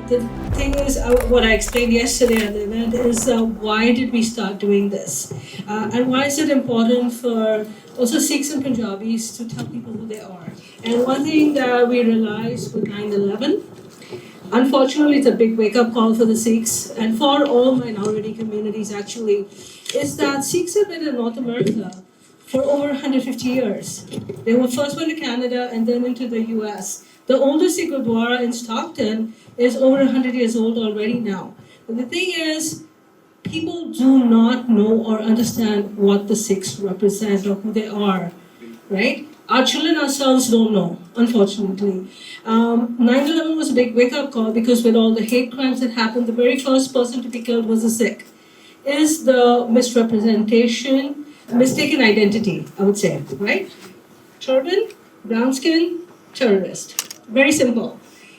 the thing is, what I explained yesterday at the event is why did we start doing this? And why is it important for also Sikhs and Punjabis to tell people who they are? And one thing that we realized with 9/11, unfortunately, it's a big wake-up call for the Sikhs and for all minority communities actually, is that Sikhs have been in North America for over 150 years. They were first went to Canada and then into the US. The oldest Sikh Gurdwara in Stockton is over 100 years old already now. But the thing is, people do not know or understand what the Sikhs represent or who they are, right? Our children ourselves don't know, unfortunately. 9/11 was a big wake-up call because with all the hate crimes that happened, the very first person to be killed was a Sikh. Is the misrepresentation, mistaken identity, I would say, right? Turban, brown skin, terrorist. Very simple.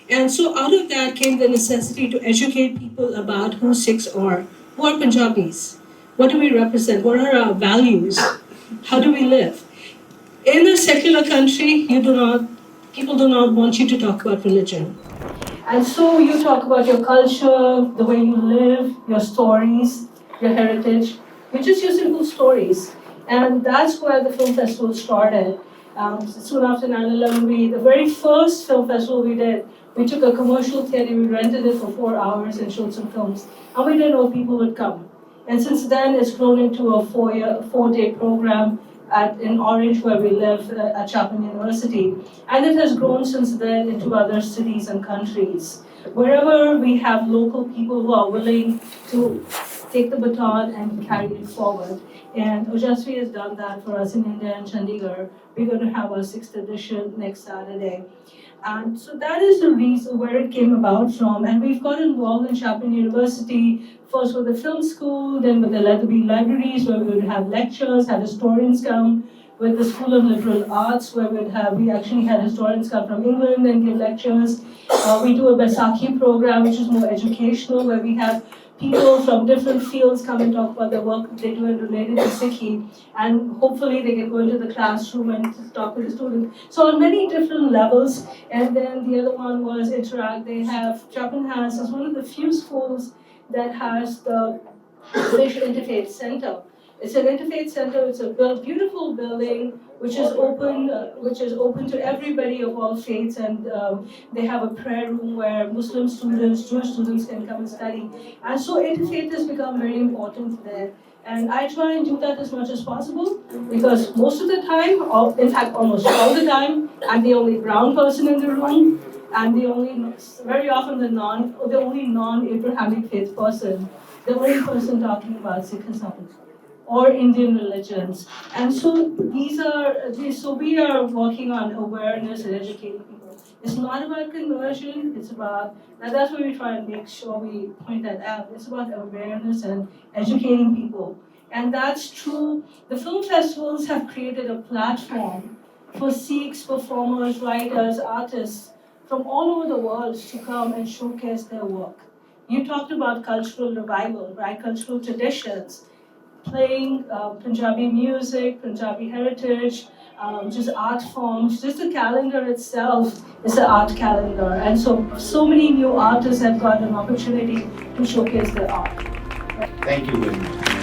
And so out of that came the necessity to educate people about who Sikhs are. Who are Punjabis? What do we represent? What are our values? How do we live? In a secular country, people do not want you to talk about religion. And so you talk about your culture, the way you live, your stories, your heritage. You're just using cool stories. And that's where the film festival started. Soon after 9/11, the very first film festival we did, we took a commercial theater, we rented it for 4 hours and showed some films. And we didn't know people would come. And since then, it's grown into a 4-day program in Orange, where we live, at Chapman University. And it has grown since then into other cities and countries. Wherever we have local people who are willing to take the baton and carry it forward. And Ojasweee has done that for us in India and Chandigarh. We're going to have our 6th edition next Saturday. And so that is the reason where it came about from. And we've got involved in Chapman University, first with the film school, then with the Leatherby libraries, where we would have lectures, have historians come, with the School of Liberal Arts, where we actually had historians come from England and give lectures. We do a Baisakhi program, which is more educational, where we have people from different fields come and talk about the work they do and related to Sikhi, and hopefully they can go into the classroom and talk with the students. So on many different levels, and then the other one was Interact. Chapman is one of the few schools that has the British Interfaith Center. It's an interfaith center. It's a beautiful building which is open to everybody of all faiths, and they have a prayer room where Muslim students, Jewish students can come and study. And so interfaith has become very important there. And I try and do that as much as possible because most of the time, or in fact almost all the time, I'm the only brown person in the room. I'm very often the only non-Abrahamic faith person, the only person talking about Sikhism or Indian religions. And so we are working on awareness and educating people. It's not about conversion, it's about, and that's where we try and make sure we point that out. It's about awareness and educating people. And that's true. The film festivals have created a platform for Sikhs, performers, writers, artists from all over the world to come and showcase their work. You talked about cultural revival, right? Cultural traditions. Playing Punjabi music, Punjabi heritage, just art forms, just the calendar itself is an art calendar. And so many new artists have got an opportunity to showcase their art. Thank you very much.